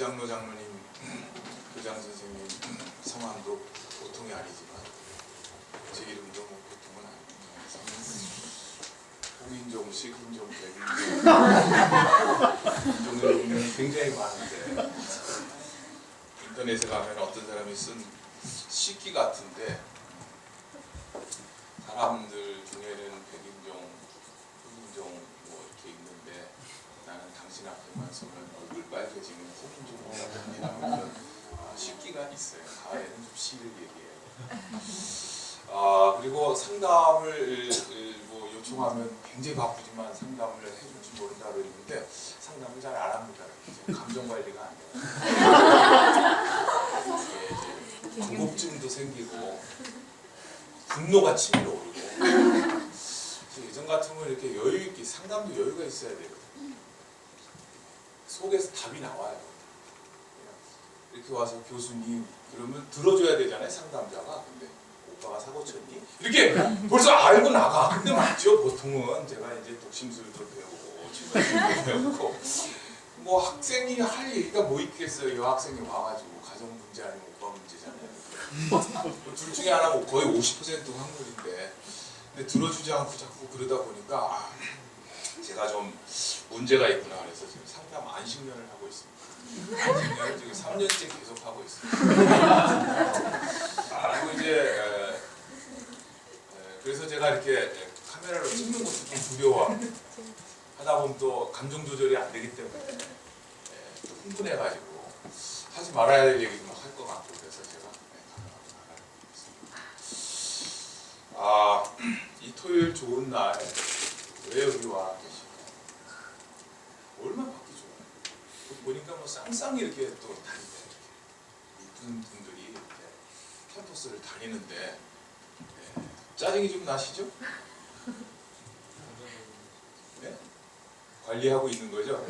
이장로 장로님, 교장 선생님 성함도 보통이 아니지만 제 이름도 뭐 보통은 아닙니다. 홍인종, 식인종, 백인종 이 정도는 굉장히 많은데 인터넷에 가면 어떤 사람이 쓴 식기 같은데 사람들 중에는 백인종, 흑인종 뭐 이렇게 있는데 나는 당신 앞에만 서면 얼굴 빨개지는 홍인종이라고 하는 식기가 있어요. 가을에는 좀 시를 얘기해요. 그리고 상담을 뭐 요청하면 굉장히 바쁘지만 상담을 해줄지 모른다 그러는데 상담을 잘 안 합니다. 감정 관리가 안 돼요. 공급증도 생기고 분노가 치밀어 오르고 예전 같으면 이렇게 여유 있게 상담도 여유가 있어야 되거든요. 속에서 답이 나와요. 이렇게 와서 교수님 그러면 들어줘야 되잖아요, 상담자가. 근데 오빠가 사고 쳤니? 이렇게 벌써 알고 나가. 근데 맞죠. 보통은 제가 이제 독심술도 배우고 친구도 배우고 뭐 학생이 할 얘기가 뭐 있겠어요. 여학생이 와가지고 가정 문제 아니면 오빠 문제잖아요. 둘 중에 하나 뭐 거의 50% 확률인데 근데 들어주지 않고 자꾸 그러다 보니까 제가 좀 문제가 있구나. 그래서 지금 상담 안식년을 하고 있습니다. 안식년을 지금 3년째 계속 하고 있습니다. 그리고 이제 그래서 제가 이렇게 카메라로 찍는 것도 좀 두려워. 하다 보면 또 감정 조절이 안 되기 때문에 또 흥분해가지고 하지 말아야 될 얘기도 막 할 것 같고 그래서 제가 이 토요일 좋은 날 왜 여기 와 계실까요? 얼마나 받기 좋아요. 보니까 뭐 쌍쌍이 이렇게 또 다니는데 이쁜 분들이 이렇게 캠퍼스를 다니는데 짜증이 좀 나시죠? 네? 관리하고 있는 거죠?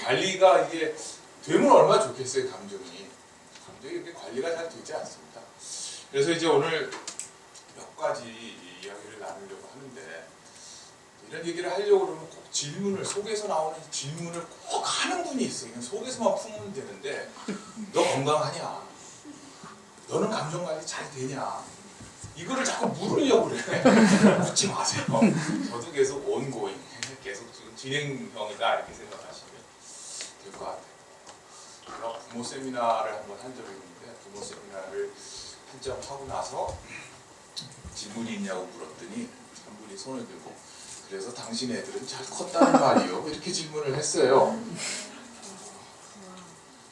관리가 이게 되면 얼마나 좋겠어요. 감정이 이렇게 관리가 잘 되지 않습니다. 그래서 이제 오늘 몇 가지 이야기를 나누려고 하는데 이런 얘기를 하려고 그러면 꼭 질문을 속에서 나오는 질문을 꼭 하는 분이 있어요. 그냥 속에서만 풀면 되는데 너 건강하냐? 너는 감정 관리 잘 되냐? 이거를 자꾸 물으려고 그래. 묻지 마세요. 저도 계속 온고잉, 계속 지금 진행형이다 이렇게 생각하시면 될 것 같아요. 제가 부모 세미나를 한번 한 적이 있는데 부모 세미나를 한점 하고 나서 질문이 있냐고 물었더니 한 분이 손을 들고 그래서 당신 애들은 잘 컸다는 말이요? 이렇게 질문을 했어요.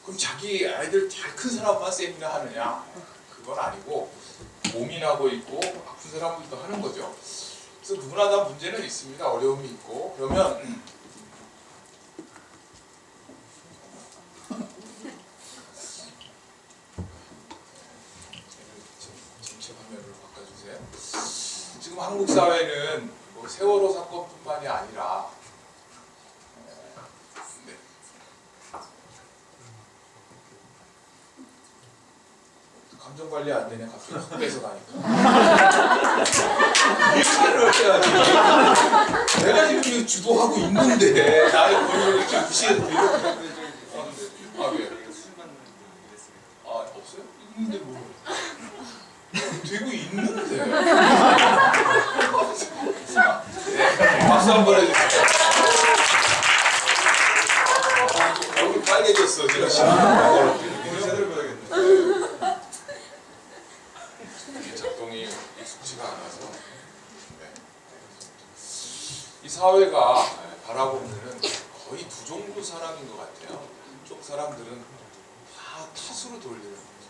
그럼 자기 아이들 잘 큰 사람만 세미나 하느냐? 그건 아니고 고민하고 있고 아픈 사람들도 하는 거죠. 그래서 누구나 다 문제는 있습니다. 어려움이 있고 그러면 전체 화면으로 바꿔주세요. 지금 한국 사회는 뭐 세월호 사건뿐만이 아니라 감정 관리 안 되네. 갑자기 확 뺏어가니까. 얘기를 해야지. 내가 지금 이거 주도하고 있는데 나의 권위를 이렇게 무시해서 왜? 없어요? 있는데 뭐? 되고 있는데. 네, 박수 한번 해주세요. 얼굴 빨개졌어. 제가 제대로 봐야겠네. 작동이 익숙지가 않아서 이 사회가 바라보면은 거의 두 종류 사람인 것 같아요. 한쪽 사람들은 다 탓으로 돌리는 거죠.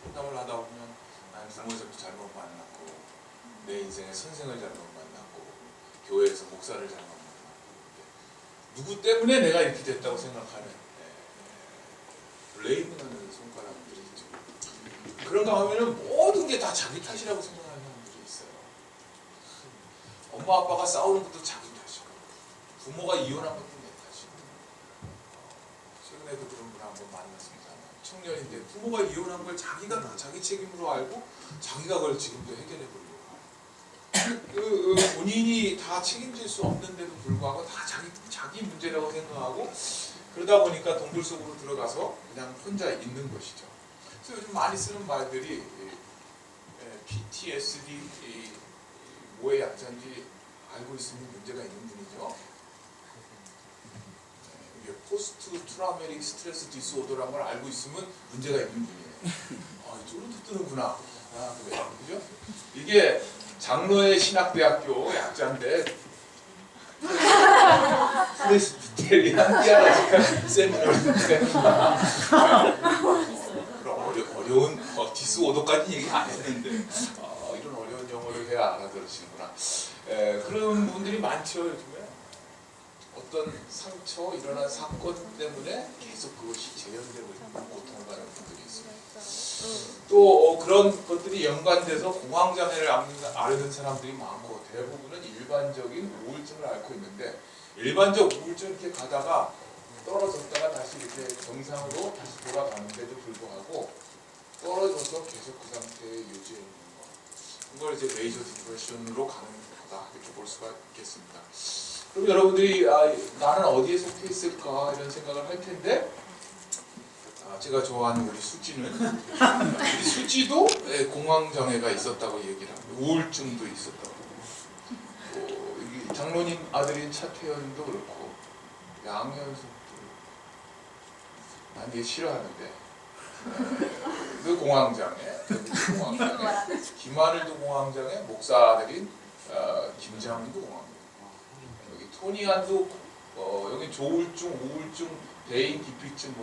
상담을 하다 보면 나는 부모에서도 잘못 만났고 내 인생의 선생을 잘못 만났고 교회에서 목사를 잘못 만났고 누구 때문에 내가 이렇게 됐다고 생각하는 블레이밍하는 손가락들이 있죠. 그런가 하면은 모든 게 다 자기 탓이라고 생각하는 사람들이 있어요. 엄마 아빠가 싸우는 것도 자기 탓이고 부모가 이혼한 것도 내 탓이고 최근에도 그런 분 한번 만났습니다. 청년인데 부모가 이혼한 걸 자기가 다 자기 책임으로 알고 자기가 그걸 지금도 해결해 보려고 본인이 다 책임질 수 없는데도 불구하고 다 자기 문제라고 생각하고 그러다 보니까 동굴 속으로 들어가서 그냥 혼자 있는 것이죠. 그래서 요즘 많이 쓰는 말들이 PTSD 뭐의 약자인지 알고 있으면 문제가 있는 분이죠. 이게 포스트 트라우마틱 스트레스 디스오더라는 걸 알고 있으면 문제가 있는 분이에요. 이쪽으로 뜨는구나. 그래요. 그죠? 이게 장로의 신학대학교 약자인데 프레스비테리안 디아라지카 세미나인데 그런 어려운 디스오더까지 얘기 안 했는데 이런 어려운 영어를 해야 알아들으시는구나. 그런 분들이 많죠. 요즘에 어떤 상처, 일어난 사건 때문에 계속 그것이 재현되고 있는 고통을 받는 분들이 있습니다. 또 그런 것들이 연관돼서 공황장애를 앓는 사람들이 많고, 대부분은 일반적인 우울증을 앓고 있는데, 일반적 우울증 이렇게 가다가 떨어졌다가 다시 이렇게 정상으로 다시 돌아가는데도 불구하고 떨어져서 계속 그 상태에 유지해 있는 거, 그걸 이제 메이저 디프레션으로 가는 거다, 이렇게 볼 수가 있겠습니다. 그럼 여러분들이 나는 어디에 속해 있을까 이런 생각을 할 텐데, 제가 좋아하는 우리 수지는 우리 수지도 공황장애가 있었다고 얘기를 합니다. 우울증도 있었다고. 장로님 아들인 차태현도 그렇고, 양현석도 난 얘 싫어하는데 그 공황장애, 김하늘도 공황장애, 목사들인 김장훈도 공황장애, 여기 토니안도 여기 조울증, 우울증, 대인 기피증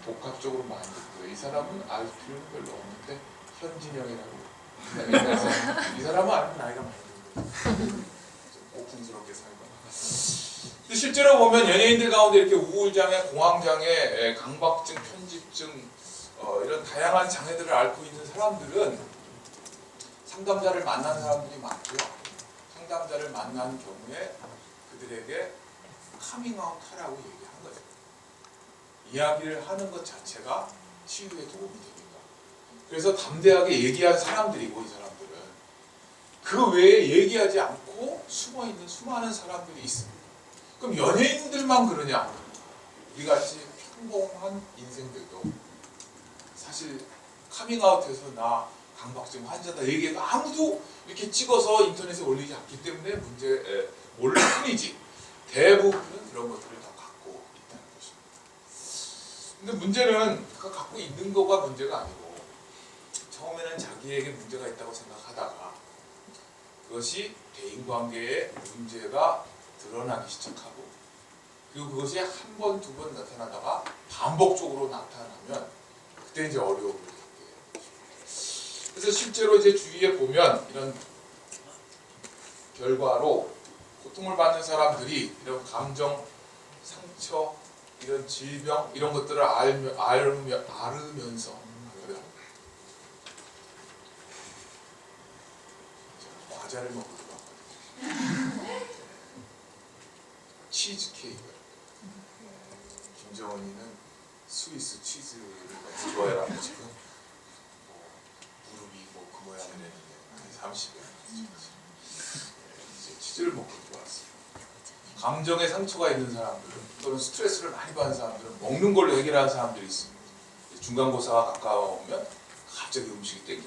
복합적으로 많이 있고요. 이 사람은 알 필요는 별로 없는데 현진영이라고 이 사람은 알면 나이가 많이 듭니다. 고풍스럽게 살거나. 근데 실제로 보면 연예인들 가운데 이렇게 우울장애, 공황장애, 강박증, 편집증 이런 다양한 장애들을 앓고 있는 사람들은 상담자를 만난 사람들이 많고요. 상담자를 만난 경우에 그들에게 카밍아웃 하라고 얘기하는 거죠. 이야기를 하는 것 자체가 치유에 도움이 됩니다. 그래서 담대하게 얘기한 사람들이고, 이 사람들은 그 외에 얘기하지 않고 숨어있는 수많은 사람들이 있습니다. 그럼 연예인들만 그러냐? 우리같이 평범한 인생들도 사실 카밍아웃해서 나 강박증 환자다 얘기해도 아무도 이렇게 찍어서 인터넷에 올리지 않기 때문에 모를 뿐이지, 대부분은 이런 것들을 다 갖고 있다는 것입니다. 근데 문제는 그가 갖고 있는 거가 문제가 아니고, 처음에는 자기에게 문제가 있다고 생각하다가 그것이 대인관계에 문제가 드러나기 시작하고, 그리고 그것이 한 번, 두 번 나타나다가 반복적으로 나타나면 그때 이제 어려움을 겪게 돼요. 그래서 실제로 이제 주위에 보면 이런 결과로 고통을 받는 사람들이 이런 감정, 상처, 이런 질병 이런 것들을 앓으면서 과자를 먹고 들어왔거든요. 치즈케이크. 김정은이는 스위스 치즈를 너무 좋아해라고 지금 무릎이 그 모양을 했는데 30에 이제 치즈를 먹고 들어왔어요. 감정에 상처가 있는 사람들은, 또는 스트레스를 많이 받는 사람들은 먹는 걸로 해결하는 사람들이 있습니다. 중간고사가 가까워오면 갑자기 음식이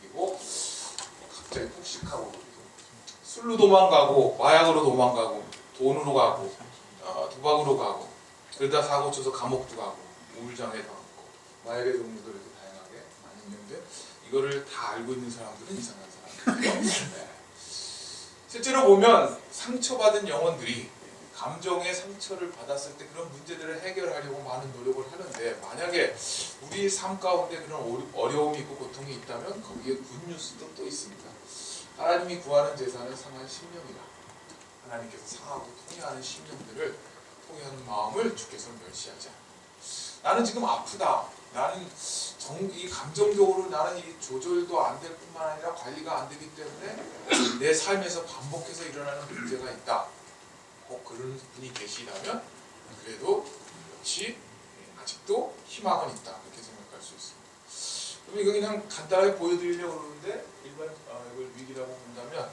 땡기고 갑자기 폭식하고, 술로 도망가고, 마약으로 도망가고, 돈으로 가고, 도박으로 가고, 그러다 사고 쳐서 감옥도 가고, 우울장애도 하고, 마약의 종류도 이렇게 다양하게 많이 있는데, 이거를 다 알고 있는 사람들은 이상한 사람들이에요. 네. 실제로 보면 상처받은 영혼들이 감정의 상처를 받았을 때 그런 문제들을 해결하려고 많은 노력을 하는데, 만약에 우리 삶 가운데 그런 어려움이 있고 고통이 있다면 거기에 굿뉴스도 또 있습니다. 하나님이 구하는 제사는 상한 심령이다. 하나님께서 상하고 통해하는 심령들을 통해하는 마음을 주께서 멸시하지 않는다. 나는 지금 아프다. 나는 이 감정적으로 나는 이 조절도 안 될 뿐만 아니라 관리가 안 되기 때문에 내 삶에서 반복해서 일어나는 문제가 있다. 꼭 그런 분이 계시다면 그래도 역시 아직도 희망은 있다. 이렇게 생각할 수 있습니다. 그럼 이거 그냥 간단하게 보여드리려고 그러는데, 일반 이걸 위기라고 본다면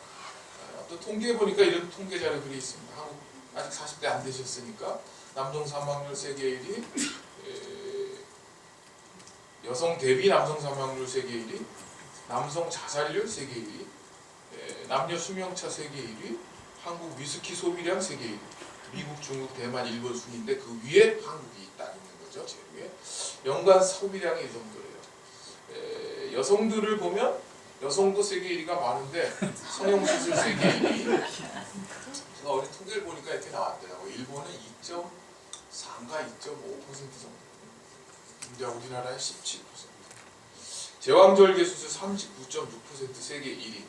어떤 통계해 보니까 이런 통계 자료들이 있습니다. 한국 아직 40대 안 되셨으니까 남성 사망률 세계 1위, 여성 대비 남성 사망률 세계 1위, 남성 자살률 세계 1위, 남녀 수명차 세계 1위, 한국 위스키 소비량 세계 1위, 미국, 중국, 대만, 일본 순인데 그 위에 한국이 딱 있는 거죠. 제일 위에. 연간 소비량이 이 정도예요. 여성들을 보면 여성도 세계 1위가 많은데 성형수술 세계 1위. 제가 어린 통계를 보니까 이렇게 나왔더라고요. 일본은 2.4인가 2.5% 정도. 근데 우리나라는 17%. 제왕절개 수술 39.6% 세계 1위.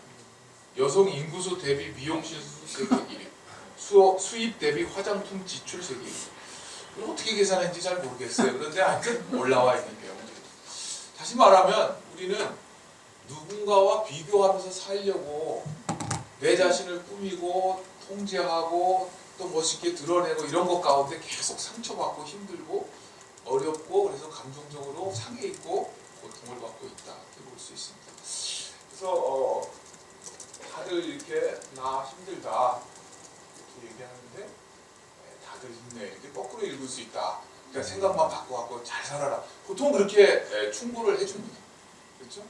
여성 인구수 대비 미용실 수술 세계 1위. 수입 대비 화장품 지출 세계 1위. 어떻게 계산했는지 잘 모르겠어요. 그런데 하여튼 올라와 있는 내용들. 다시 말하면 우리는 누군가와 비교하면서 살려고 내 자신을 꾸미고 통제하고 또 멋있게 드러내고 이런 것 가운데 계속 상처받고 힘들고 어렵고 그래서 감정적으로 상해 있고 고통을 받고 있다 이렇게 볼 수 있습니다. 그래서 다들 이렇게 나 힘들다 이렇게 얘기하는데 다들 힘내 이렇게 거꾸로 읽을 수 있다. 그러니까 생각만 바꿔갖고 잘 살아라. 보통 그렇게 충고를 해줍니다. 그렇죠?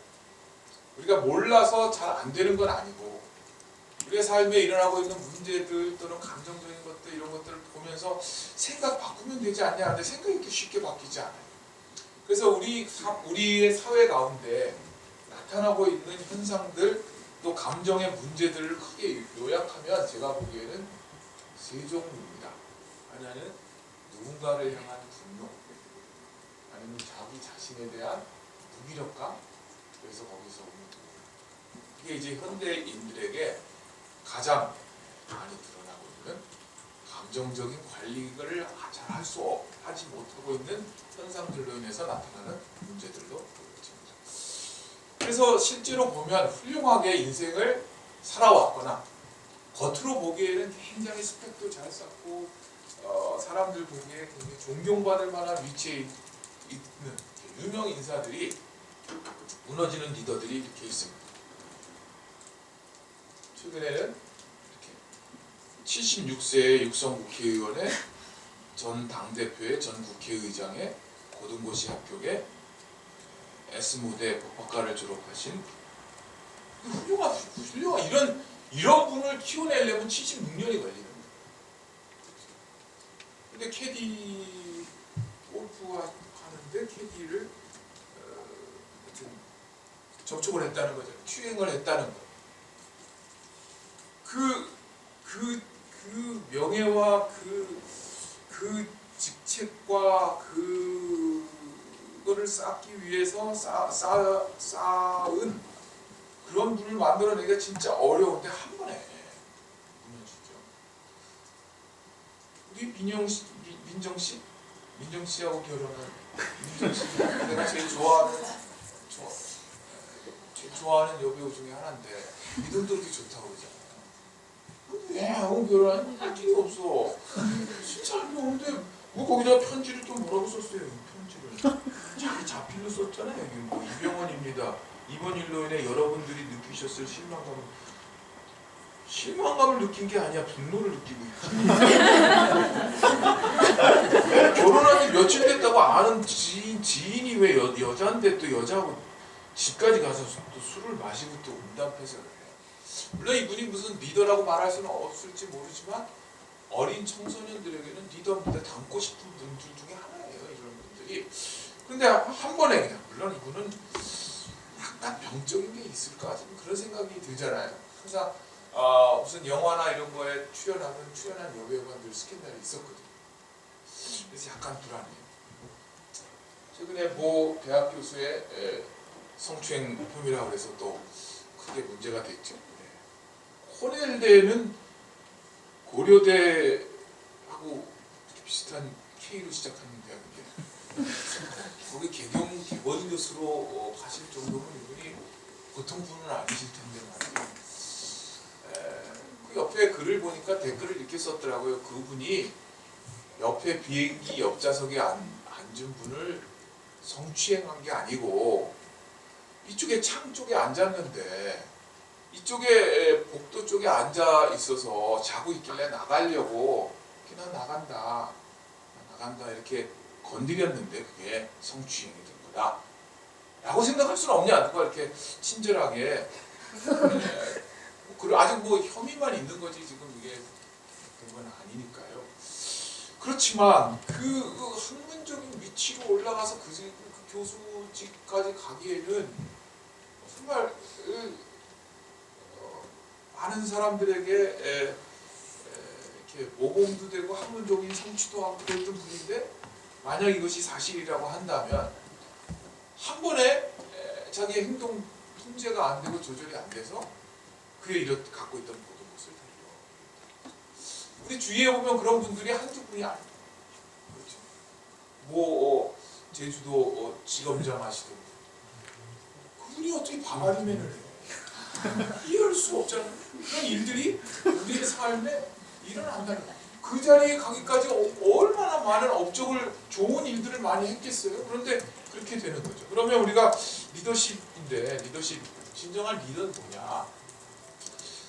우리가 몰라서 잘 안 되는 건 아니고 우리의 삶에 일어나고 있는 문제들 또는 감정적인 것들 이런 것들을 보면서 생각 바꾸면 되지 않냐 하는데 생각이 이렇게 쉽게 바뀌지 않아요. 그래서 우리의 사회 가운데 나타나고 있는 현상들 또 감정의 문제들을 크게 요약하면 제가 보기에는 세 종류입니다. 하나는 누군가를 향한 분노, 아니면 자기 자신에 대한 무기력감, 그래서 거기서 오는 이게 이제 현대인들에게 가장 많이 드러나고 있는 감정적인 관리를 잘 하지 못하고 있는 현상들로 인해서 나타나는 문제들로 보여집니다. 그래서 실제로 보면 훌륭하게 인생을 살아왔거나 겉으로 보기에는 굉장히 스펙도 잘 쌓고 사람들 보기에 굉장히 존경받을 만한 위치에 있는 유명 인사들이 무너지는 리더들이 이렇게 있습니다. 최근에는 이렇게 76세의 육성 국회의원의 전 당대표의 전 국회의장의 고등고시 합격에 S무대 법학과를 졸업하신 훌륭한 이런 분을 키워내려면 76년이 걸리는 거예요. 근데 캐디 골프 하는데 캐디를 접촉을 했다는 거죠. 추행을 했다는 거. 그 명예와 그 직책과 그거를 쌓기 위해서 쌓은 그런 분을 만들어내기가 진짜 어려운데 한 번에 무너지죠. 우리 민정 씨하고 결혼한 민정 씨 내가 제일 좋아하는 여배우 중에 하나인데 이름도 그렇게 좋다고 그러잖아요. 왜 하고 결혼하는 할 일이 없어. 진짜 안 좋은데 뭐 거기다 편지를 또 뭐라고 썼어요. 이 편지를 자기 자필로 썼잖아요. 여기 뭐 이병헌입니다. 이번 일로 인해 여러분들이 느끼셨을 실망감을 느낀 게 아니야. 분노를 느끼고 있지. 결혼한 지 며칠 됐다고 아는 지인이 왜 여자인데 또 여자하고 집까지 가서 또 술을 마시고 또 음담패서 그래요. 물론 이분이 무슨 리더라고 말할 수는 없을지 모르지만 어린 청소년들에게는 리더입니다. 닮고 싶은 분들 중에 하나예요. 이런 분들이. 근데 한 번에 그냥 물론 이분은 약간 병적인 게 있을까 좀 그런 생각이 들잖아요. 항상 무슨 영화나 이런 거에 출연한 여배우가 늘 스캔들이 있었거든요. 그래서 약간 불안해요. 최근에 모 대학 교수의 성추행 혐의라고 해서 또 크게 문제가 됐죠. 코넬대는 고려대하고 비슷한 K로 시작하는 대학인데 거기 개원 교수로 가실 정도면 이분이 보통 분은 아니실 텐데 말이에요. 그 옆에 글을 보니까 댓글을 이렇게 썼더라고요. 그분이 옆에 비행기 옆좌석에 앉은 분을 성추행한 게 아니고 이쪽에 창 쪽에 앉았는데 이쪽에 복도 쪽에 앉아 있어서 자고 있길래 나가려고 그냥 나간다 나간다 이렇게 건드렸는데 그게 성추행이 된 거다 라고 생각할 수는 없냐. 누가 이렇게 친절하게 그리고 아직 뭐 혐의만 있는 거지 지금 이게 그런 건 아니니까요. 그렇지만 그 학문적인 위치로 올라가서 그 교수직까지 가기에는 정말 많은 사람들에게 이렇게 모범도 되고 학문적인 성취도 하고 그랬던 분인데 만약 이것이 사실이라고 한다면 한 번에 자기의 행동 통제가 안 되고 조절이 안 돼서 그에 갖고 있던 모든 것을 들려. 우리 주위에 보면 그런 분들이 한두 분이 아니에요. 그렇죠. 뭐 제주도 지검장 하시던 분. 그분이 어떻게 바바리맨을 해요? 이해할 수 없잖아요. 그런 일들이 우리의 삶에 일어난다는 거예요. 그 자리에 가기까지 얼마나 많은 업적을 좋은 일들을 많이 했겠어요. 그런데 그렇게 되는 거죠. 그러면 우리가 리더십인데 리더십 진정한 리더는 뭐냐?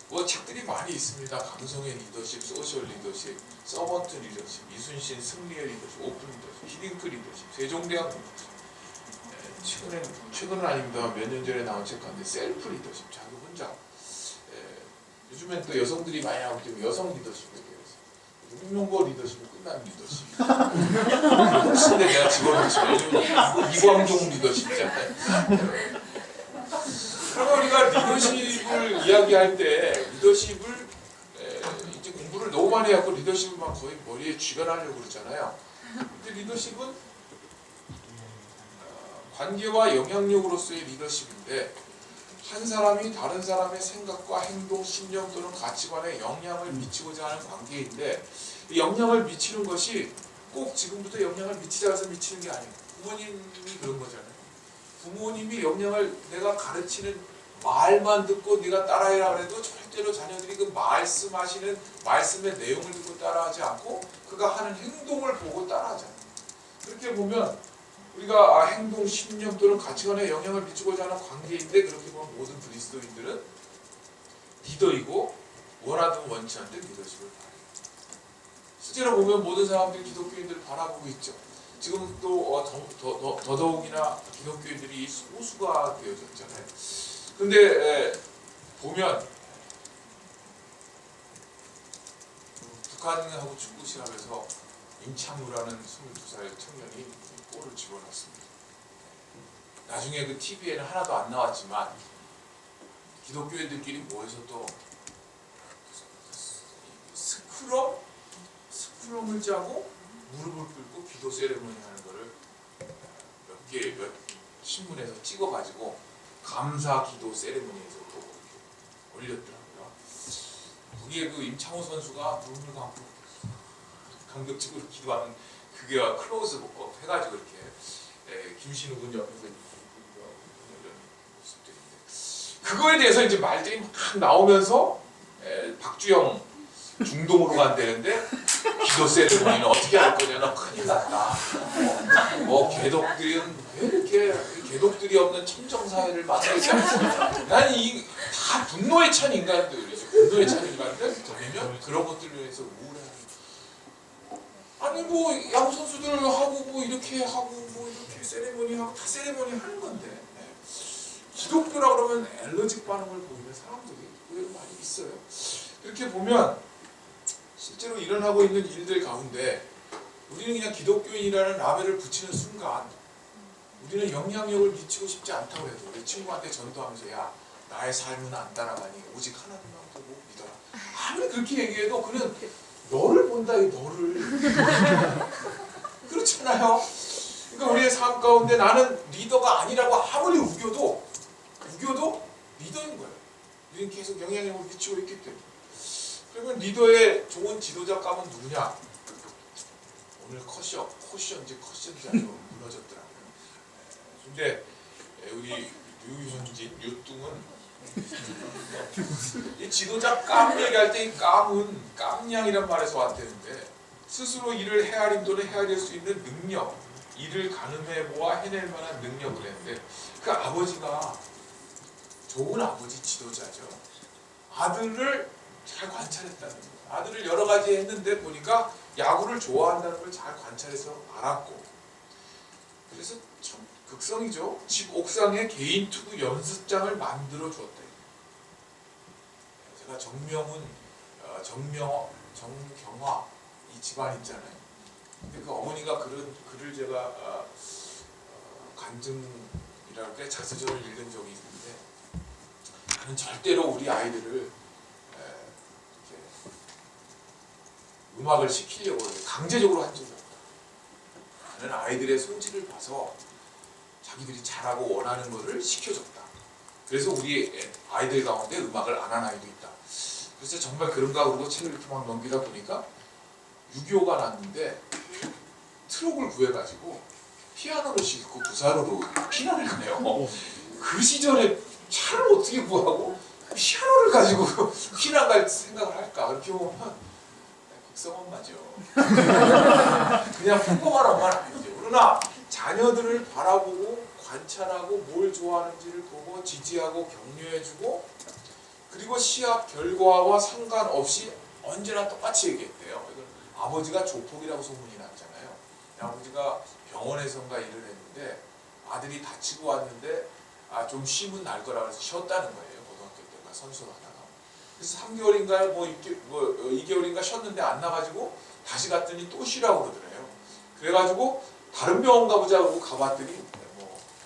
뭐 책들이 많이 있습니다. 감성의 리더십, 소셜 리더십, 서번트 리더십, 이순신 승리의 리더십, 오픈 리더십, 히딩크 리더십, 세종대왕 리더십. 최근은 아닙니다. 몇 년 전에 나온 책 가운데 셀프 리더십, 자기 혼자. 요즘엔 또 여성들이 많이 나오기 때문에 여성 리더십에 대해서. 홍명보 리더십은 끝난 리더십. 훨씬 내가 집어넣지만 이광종 리더십이잖아요. 그러면 우리가 리더십을 이야기할 때 리더십을 이제 공부를 너무 많이 해갖고 리더십을 막 거의 머리에 쥐어하려고 그러잖아요. 근데 리더십은 관계와 영향력으로서의 리더십인데 한 사람이 다른 사람의 생각과 행동, 신념 또는 가치관에 영향을 미치고자 하는 관계인데 이 영향을 미치는 것이 꼭 지금부터 영향을 미치자 해서 미치는 게 아니에요. 부모님이 그런 거잖아요. 부모님이 영향을 내가 가르치는 말만 듣고 네가 따라해라 그래도 절대로 자녀들이 그 말씀하시는 말씀의 내용을 듣고 따라하지 않고 그가 하는 행동을 보고 따라하잖아요. 그렇게 보면 우리가 행동, 신념 또는 가치관에 영향을 미치고자 하는 관계인데 그렇게 보면 모든 그리스도인들은 리더이고 원하든 원치 않든 리더십을 발휘해요. 실제로 보면 모든 사람들이 기독교인들을 바라보고 있죠. 지금 또 더더욱이나 기독교인들이 소수가 되어졌잖아요. 근데 보면 북한하고 축구 시합에서 임창무라는 22살 청년이 골을 집어넣었습니다. 나중에 그 TV에는 하나도 안 나왔지만 기독교인들끼리 모여서 또 스크럼을 짜고 무릎을 꿇고 기도 세레모니 하는 거를 몇 신문에서 찍어가지고 감사 기도 세레모니에서 또 올렸더라고요. 거기에 그 임창호 선수가 눈을 감고 감격적으로 기도하는 그게 클로즈업 해가지고 이렇게 김신우 군 옆에서 이런 모습들인데 그거에 대해서 이제 말들이 막 나오면서 박주영 중동으로 간다는데 기도 세레모니는 어떻게 할 거냐? 너 큰일 났다. 개독들은 왜 이렇게 개독들이 없는 청정사회를 만들지 않습니까? 난 이 다 분노에 찬 인간들이죠. 분노에 찬 인간들 되면 그런 것들을 위해서 우울해하는. 아니 뭐 야구 선수들 하고 뭐 이렇게 하고 뭐 이렇게 세레모니 하고 다 세레모니 하는 건데 기독교라 그러면 엘러직 반응을 보이는 사람들이 의외로 많이 있어요. 이렇게 보면 실제로 일어나고 있는 일들 가운데 우리는 그냥 기독교인이라는 라벨을 붙이는 순간 우리는 영향력을 미치고 싶지 않다고 해도 우리 친구한테 전도하면서 야 나의 삶은 안 따라가니 오직 하나님만 보고 믿어라. 아무리 그렇게 얘기해도 그는 너를 본다 이 너를 그렇잖아요. 그러니까 우리의 삶 가운데 나는 리더가 아니라고 아무리 우겨도 리더인 거예요. 우리는 계속 영향력을 미치고 있기 때문에. 그러면 리더의 좋은 지도자감은 누구냐? 오늘 커션인지 아주 무너졌더라고요. 근데 우리 류현진, 유뚱은 이 지도자 감 얘기할 때 이 감은 깜냥이란 말에서 왔다는데 스스로 일을 헤아림 또는 헤아릴 수 있는 능력, 일을 가늠해보아 해낼 만한 능력을 했는데 그 아버지가 좋은 아버지 지도자죠. 아들을 잘 관찰했다는 거예요. 아들을 여러 가지 했는데 보니까 야구를 좋아한다는 걸 잘 관찰해서 알았고, 그래서 참 극성이죠. 집 옥상에 개인 투구 연습장을 만들어 주었다. 제가 정경화 이 집안 있잖아요. 근데 그 어머니가 그런 글을 제가 간증이랄 때 자서전을 읽은 적이 있는데, 나는 절대로 우리 아이들을 이렇게 음악을 시키려고 강제적으로 한 적이 없다. 나는 아이들의 손질을 봐서 자기들이 잘하고 원하는 것을 시켜줬다. 그래서 우리 아이들 가운데 음악을 안 하는 아이도 있다. 그래서 정말 그런가 그러고 책을 이렇게 막 넘기다 보니까 6.25가 났는데 트럭을 구해가지고 피아노를 싣고 부산으로 피난을 가네요. 그 시절에 차를 어떻게 구하고 피아노를 가지고 피난 갈 생각을 할까? 그렇게 보면 극성 엄마죠. 그냥 평범한 엄마는 아니죠. 그러나 자녀들을 바라보고 관찰하고 뭘 좋아하는지를 보고 지지하고 격려해주고, 그리고 시합 결과와 상관없이 언제나 똑같이 얘기했대요. 이건 아버지가 조폭이라고 소문이 났잖아요. 아버지가 병원에선가 일을 했는데 아들이 다치고 왔는데 좀 쉬면 날 거라 해서 쉬었다는 거예요. 고등학교 때가 선수로 하다가. 그래서 3개월인가 2개월인가 쉬었는데 안 나가지고 다시 갔더니 또 쉬라고 그러더래요. 그래가지고 다른 병원 가보자고 가봤더니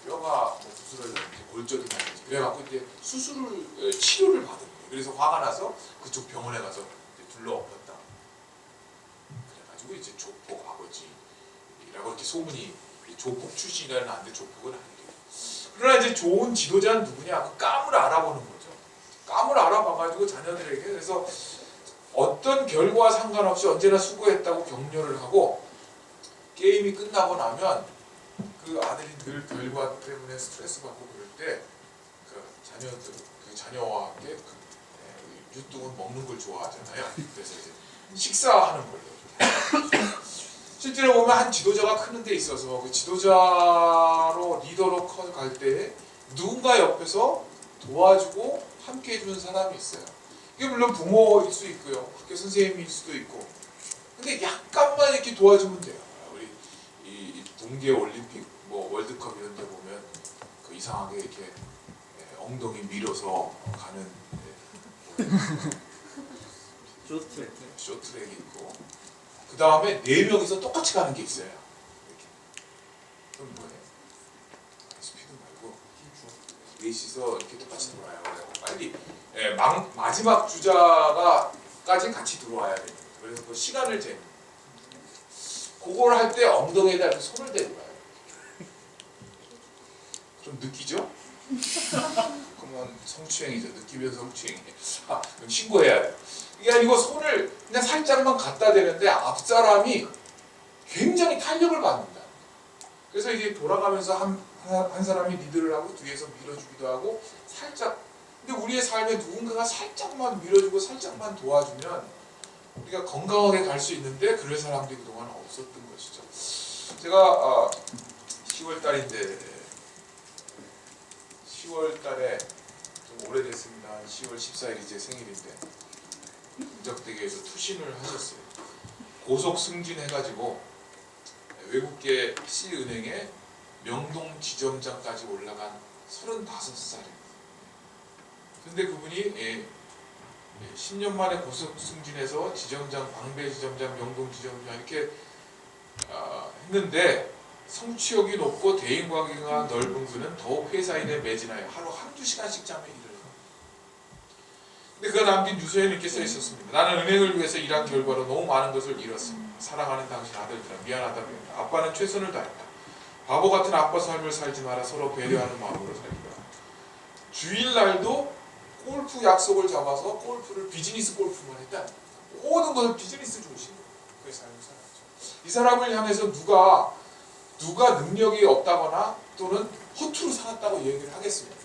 뼈가 부스러졌는지 골절이 났는지 그래갖고 이제 치료를 받은 거예요. 그래서 화가 나서 그쪽 병원에 가서 둘러엎었다. 그래가지고 이제 조폭 아버지라고 이렇게 소문이, 조폭 출신이라는 안데 조폭은 아니에요. 그러나 이제 좋은 지도자는 누구냐? 그 감을 알아보는 거죠. 감을 알아봐가지고 자녀들에게, 그래서 어떤 결과와 상관없이 언제나 수고했다고 격려를 하고, 게임이 끝나고 나면 그 아들이 늘 결과 때문에 스트레스 받고 그럴 때 그 자녀와 함께 유뚱은 먹는 걸 좋아하잖아요. 그래서 이제 식사하는 걸로. 실제로 보면 한 지도자가 크는 데 있어서 그 지도자로 리더로 커갈 때 누군가 옆에서 도와주고 함께 해주는 사람이 있어요. 이게 물론 부모일 수 있고요, 학교 선생님일 수도 있고, 근데 약간만 이렇게 도와주면 돼요. 우리 이 동계 올림픽 월드컵 이런 데 보면 그 이상하게 이렇게 엉덩이 밀어서 가는 쇼트랙이 있고, 그 다음에 4명이서 똑같이 가는 게 있어요. 이렇게. 그럼 뭐예요? 스피드 말고 넷이서 이렇게 똑같이 돌아요. 빨리 마지막 주자가까지 같이 들어와야 됩니다. 그래서 그 시간을 재는. 그걸 할 때 엉덩이에다 이렇게 손을 대고 가요. 좀 느끼죠? 그러면 성추행이죠. 느끼면서 성추행이에요. 그럼 신고해야 돼요. 이게 아니고 손을 그냥 살짝만 갖다 대는데 앞사람이 굉장히 탄력을 받는다. 그래서 이제 돌아가면서 한 사람이 리드를 하고 뒤에서 밀어주기도 하고 살짝. 근데 우리의 삶에 누군가가 살짝만 밀어주고 살짝만 도와주면 우리가 건강하게 갈 수 있는데 그럴 사람들이 그동안 없었던 것이죠. 제가 10월달인데 10월달에 좀 오래됐습니다. 10월 14일이 제 생일인데 무적대교에서 투신을 하셨어요. 고속 승진해가지고 외국계 C은행에 명동 지점장까지 올라간 35살입니다. 근데 그분이 10년 만에 고속 승진해서 지점장, 광배 지점장, 명동 지점장 이렇게 했는데 성취욕이 높고 대인관계가 넓은 그는 더욱 회사 일에 매진하여 하루 한두 시간씩 자며 일을 해요. 근데 그가 남긴 유서에는 이렇게 써 있었습니다. 나는 은행을 위해서 일한 결과로 너무 많은 것을 잃었습니다. 사랑하는 당신 아들들아 미안하다. 아빠는 최선을 다했다. 바보 같은 아빠 삶을 살지 마라. 서로 배려하는 마음으로 살기라. 주일날도 골프 약속을 잡아서 골프를 비즈니스 골프만 했다. 모든 것을 비즈니스 중심으로 그의 삶을 살았죠. 이 사람을 향해서 누가 능력이 없다거나 또는 허투루 살았다고 얘기를 하겠습니다.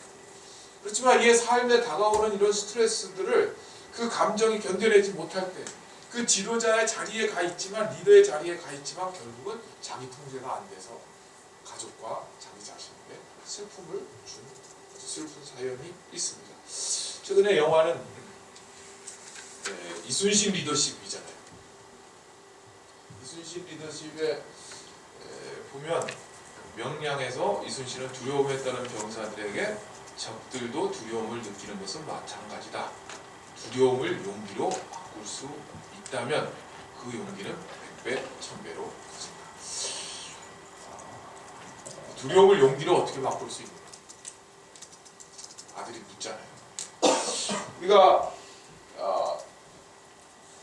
그렇지만 이의 삶에 다가오는 이런 스트레스들을 그 감정이 견뎌내지 못할 때 그 지도자의 자리에 가 있지만 리더의 자리에 가 있지만 결국은 자기 통제가 안 돼서 가족과 자기 자신에게 슬픔을 준 슬픈 사연이 있습니다. 최근에 영화는 이순신 리더십이잖아요. 이순신 리더십에 보면 명량에서 이순신은 두려움에 따른 병사들에게 적들도 두려움을 느끼는 것은 마찬가지다. 두려움을 용기로 바꿀 수 있다면 그 용기는 100배, 1000배로 커진다. 두려움을 용기로 어떻게 바꿀 수 있는가? 아들이 묻잖아요. 우리가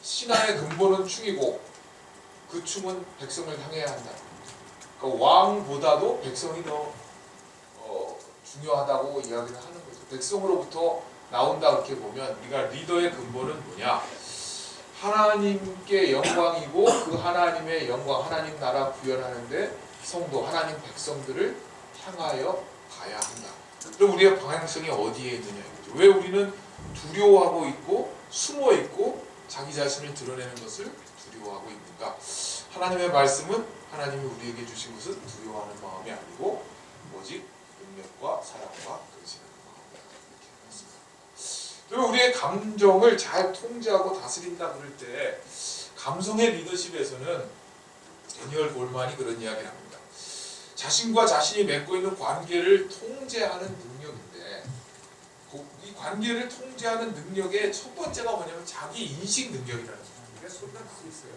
신하의 근본은 충이고 그 충은 백성을 향해야 한다. 그러니까 왕보다도 백성이 더 중요하다고 이야기를 하는 거죠. 백성으로부터 나온다 그렇게 보면 우리가 리더의 근본은 뭐냐? 하나님께 영광이고 그 하나님의 영광, 하나님 나라 구현하는데 성도, 하나님 백성들을 향하여 가야 한다. 그럼 우리의 방향성이 어디에 있느냐 이거죠. 왜 우리는 두려워하고 있고 숨어 있고 자기 자신을 드러내는 것을 두려워하고 있는가? 하나님의 말씀은 하나님이 우리에게 주신 것은 두려워하는 마음이 아니고 오직 능력과 사랑과 그러시는 마음이다. 이렇게 했습니다. 그리고 우리의 감정을 잘 통제하고 다스린다 그럴 때 감성의 리더십에서는 데니얼 골만이 그런 이야기를 합니다. 자신과 자신이 맺고 있는 관계를 통제하는 능력인데 이 관계를 통제하는 능력의 첫 번째가 뭐냐면 자기 인식 능력이라는 거예요. 이게 소리가 나고 있어요.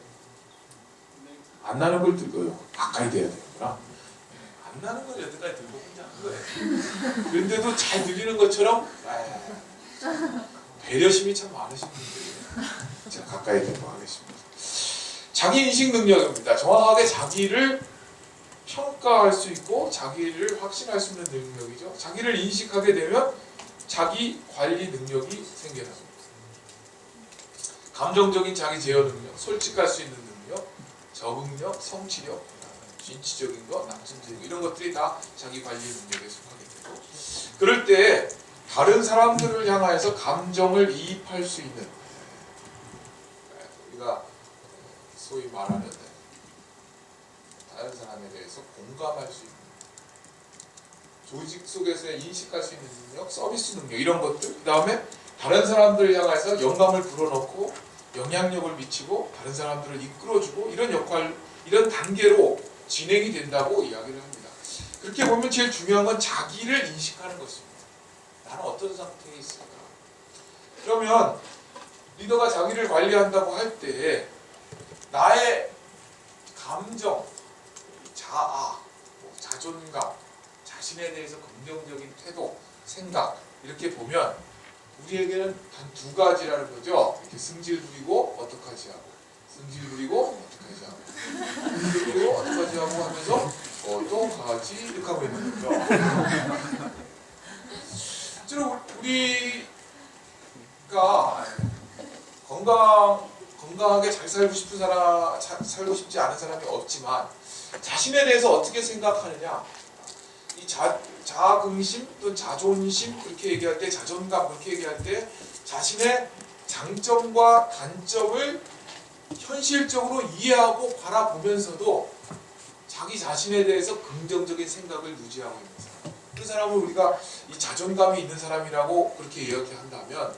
안 나는 걸 들고요. 가까이 돼야 되는구나. 안 나는 걸 여태까지 들고 혼자 한 거예요. 그런데도 잘 들리는 것처럼 배려심이 참 많으신 분들이에요. 제가 가까이 되고 하겠습니다. 자기 인식 능력입니다. 정확하게 자기를 평가할 수 있고 자기를 확신할 수 있는 능력이죠. 자기를 인식하게 되면 자기 관리 능력이 생겨납니다. 감정적인 자기 제어 능력, 솔직할 수 있는 능력, 적응력, 성취력, 진취적인 것, 낙천적인 것 이런 것들이 다 자기 관리 능력에 속하게 되고 그럴 때 다른 사람들을 향하여서 감정을 이입할 수 있는 우리가 소위 말하는 다른 사람에 대해서 공감할 수 있는 조직 속에서의 인식할 수 있는 능력, 서비스 능력 이런 것들 그 다음에 다른 사람들을 향해서 영감을 불어넣고 영향력을 미치고 다른 사람들을 이끌어주고 이런 역할, 이런 단계로 진행이 된다고 이야기를 합니다. 그렇게 보면 제일 중요한 건 자기를 인식하는 것입니다. 나는 어떤 상태에 있을까? 그러면 리더가 자기를 관리한다고 할 때 나의 감정, 자아, 자존감, 자신에 대해서 긍정적인 태도, 생각 이렇게 보면 우리에게는 단 두 가지라는 거죠. 이렇게 승질 부리고 어떡하지 하고 승질 부리고 어떡하지 하고 승질 부리고 어떡하지 하고 하면서 어떡하지 이렇게 하고 있는 거죠. 실제로 우리가 건강하게 잘 살고 싶은 사람, 살고 싶지 않은 사람이 없지만 자신에 대해서 어떻게 생각하느냐 이 자긍심 또는 자존심 그렇게 얘기할 때 자존감 그렇게 얘기할 때 자신의 장점과 단점을 현실적으로 이해하고 바라보면서도 자기 자신에 대해서 긍정적인 생각을 유지하고 있는 사람 그 사람을 우리가 이 자존감이 있는 사람이라고 그렇게 이야기한다면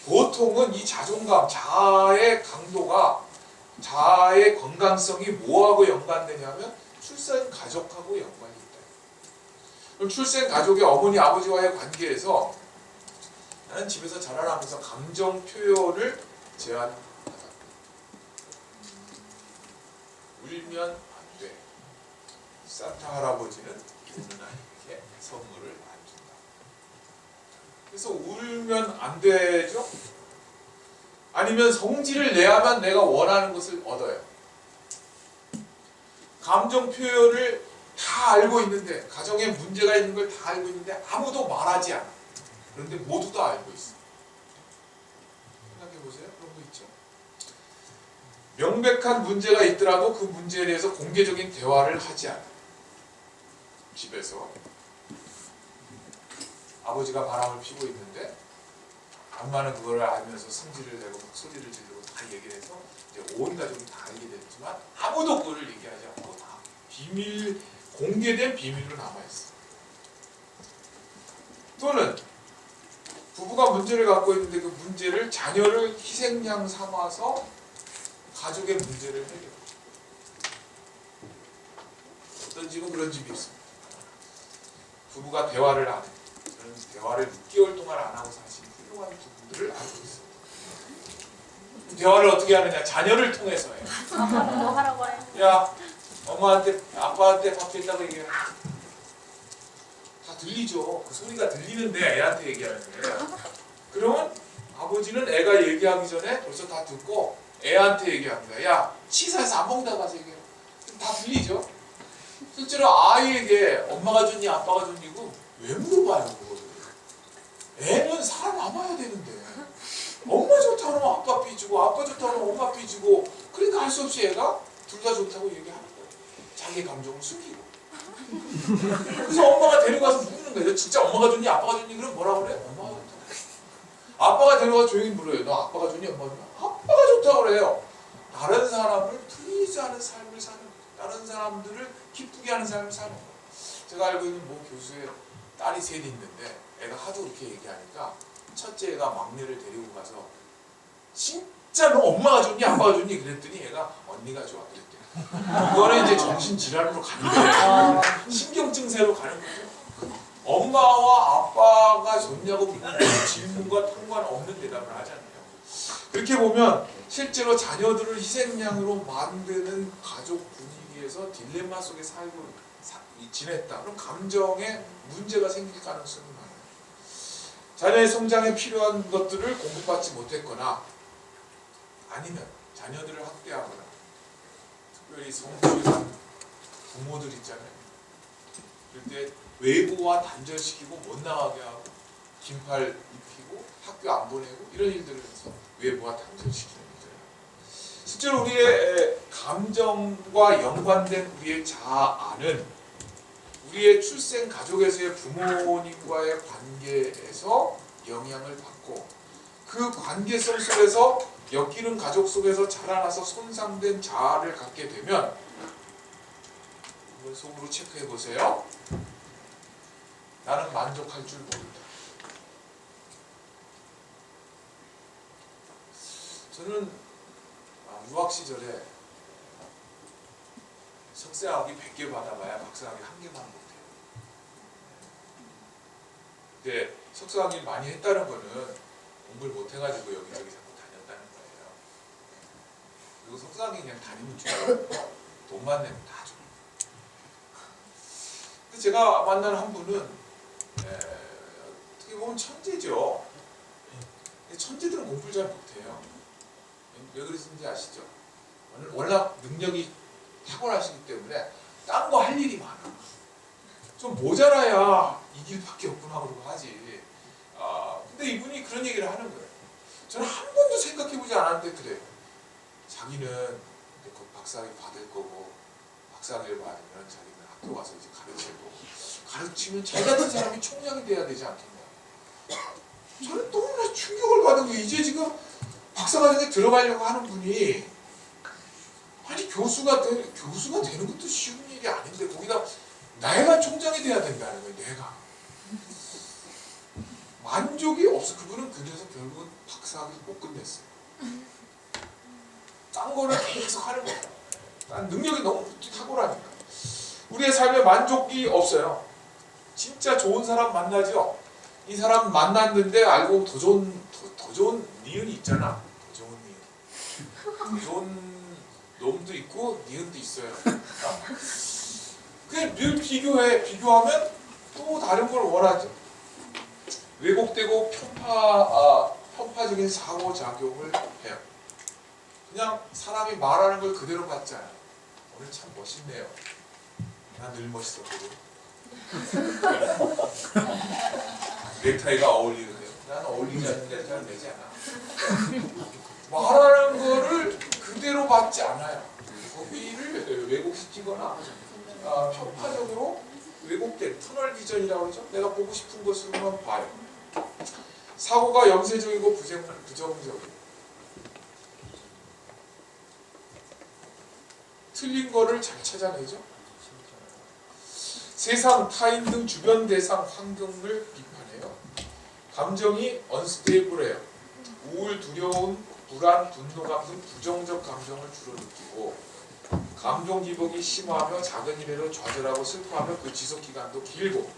보통은 이 자존감, 자아의 강도가 자아의 건강성이 뭐하고 연관되냐면 출생 가족하고 연관이 있다. 그럼 출생 가족의 어머니 아버지와의 관계에서 나는 집에서 자라나면서 감정 표현을 제한하다. 울면 안 돼. 산타 할아버지는 우는 아이에게 선물을 안 준다. 그래서 울면 안 되죠? 아니면 성질을 내야만 내가 원하는 것을 얻어요. 감정 표현을 다 알고 있는데 가정에 문제가 있는 걸 다 알고 있는데 아무도 말하지 않아. 그런데 모두 다 알고 있어. 생각해 보세요. 그런 거 있죠. 명백한 문제가 있더라도 그 문제에 대해서 공개적인 대화를 하지 않아. 집에서 아버지가 바람을 피고 있는데 엄마는 그걸 알면서 성질을 내고 소리를 지르고 다 얘기를 해서 이제 온 가족이 다 알게 됐지만 아무도 그거를 얘기하지 않고 다 비밀, 공개된 비밀로 남아있어. 또는 부부가 문제를 갖고 있는데 그 문제를 자녀를 희생양 삼아서 가족의 문제를 해결해요. 어떤 집은 그런 집이 있습니다. 부부가 대화를 안 해요. 저는 대화를 6개월 동안 안 하고 사신 훌륭한 부부들을 알고 있어요. 대화를 어떻게 하느냐? 자녀를 통해서 해요. 아빠는 뭐 하라고 해요? 야, 엄마한테, 아빠한테 밥 했다고 얘기해. 다 들리죠. 그 소리가 들리는데 애한테 얘기하는 거예요. 그러면 아버지는 애가 얘기하기 전에 벌써 다 듣고 애한테 얘기합니다. 야, 치사해서 안 먹는다고 가서 얘기해. 다 들리죠. 실제로 아이에게 엄마가 줬니 아빠가 줬니고 왜 물어봐요 그거를. 애는 살아남아야 되는데 엄마 좋다고 하면 아빠 삐지고 아빠 좋다고 하면 엄마 삐지고 그러니까 할 수 없이 애가 둘 다 좋다고 얘기하는 거예요. 자기의 감정을 숨기고. 그래서 엄마가 데려가서 묻는 거예요. 진짜 엄마가 줬니 아빠가 줬니? 그럼 뭐라 그래? 엄마가 좋다고. 아빠가 데려가서 조용히 물어요. 너 아빠가 줬니 엄마가 줬니? 아빠가 좋다고 그래요. 다른 사람을 틀리지 않은 삶을 사는 거예요. 다른 사람들을 기쁘게 하는 삶을 사는 거예요. 제가 알고 있는 모 교수의 딸이 셋이 있는데 애가 하도 그렇게 얘기하니까 첫째가 막내를 데리고 가서 진짜 너 엄마가 좋니 아빠가 좋니? 그랬더니 얘가 언니가 좋아 그랬대요. 이거는 이제 정신질환으로 가는 거예요. 신경증세로 가는 거죠. 엄마와 아빠가 좋냐고 묻는 질문과 상관없는 대답을 하잖아요. 그렇게 보면 실제로 자녀들을 희생양으로 만드는 가족 분위기에서 딜레마 속에 살고 지냈다. 그럼 감정에 문제가 생길 가능성이 많아요. 자녀의 성장에 필요한 것들을 공급받지 못했거나 아니면 자녀들을 학대하거나 특별히 성실한 부모들 있잖아요. 그럴 때 외부와 단절시키고 못 나가게 하고 긴팔 입히고 학교 안 보내고 이런 일들을 해서 외부와 단절시키는 일들이에요. 실제로 우리의 감정과 연관된 우리의 자아는 우리의 출생 가족에서의 부모님과의 관계에서 영향을 받고 그 관계성 속에서 엮이는 가족 속에서 자라나서 손상된 자아를 갖게 되면 한번 속으로 체크해 보세요. 나는 만족할 줄 모른다. 저는 유학 시절에 석사학위 100개 받아봐야 박사학위 1개만 못해요. 근데 석사학위 많이 했다는 거는 공부를 못해가지고 여기저기 자꾸 다녔다는 거예요. 그리고 석사학위 그냥 다니면 좋아요. 돈만 내면 다 좋아요. 근데 제가 만난 한 분은 어떻게 보면 천재죠. 근데 천재들은 공부를 잘 못해요. 왜 그랬는지 아시죠? 워낙 능력이 탁월하시기 때문에 딴 거 할 일이 많아. 좀 모자라야 이 길밖에 없구나 그러고 하지. 근데 이분이 그런 얘기를 하는 거예요. 저는 한 번도 생각해보지 않았는데 그래요. 자기는 곧 박사학위 받을 거고 박사학위를 받으면 자기는 학교 가서 이제 가르치면 자기 같은 사람이 총장이 돼야 되지 않겠냐. 저는 너무나 충격을 받은 게 이제 지금 박사과정에 들어가려고 하는 분이 아니 교수가 되는 것도 쉬운 일이 아닌데 거기다 내가 총장이 돼야 된다는 거예요. 내가 만족이 없어. 그분은 그래서 결국은 박사학위를 못 끝냈어요. 딴 거를 계속 하는 거예요. 난 능력이 너무 탁월하니까. 우리의 삶에 만족이 없어요. 진짜 좋은 사람 만나죠. 이 사람 만났는데 알고 더 좋은 니은이 있잖아. 더 좋은 니은. 더 좋은 놈도 있고 니은도 있어요. 그냥 늘 비교하면 또 다른 걸 원하죠. 왜곡되고 편파적인 상호작용을 해요. 그냥 사람이 말하는 걸 그대로 받지 않아요. 오늘 참 멋있네요. 난 늘 멋있었거든. 넥타이가 어울리는데요. 난 어울리지 않는 넥타이는 내지 않아. 말하는 거를 그대로 받지 않아요. 거기를 왜곡시키거나 편파적으로 왜곡된 터널 비전이라고 그러죠. 내가 보고 싶은 것으로만 봐요. 사고가 염세적이고 부정적이고 틀린 거를 잘 찾아내죠. 세상, 타인 등 주변 대상, 환경을 비판해요. 감정이 언스테이블해요. 우울, 두려움, 불안, 분노감 등 부정적 감정을 주로 느끼고 감정 기복이 심하며 작은 일에도 좌절하고 슬퍼하며 그 지속 기간도 길고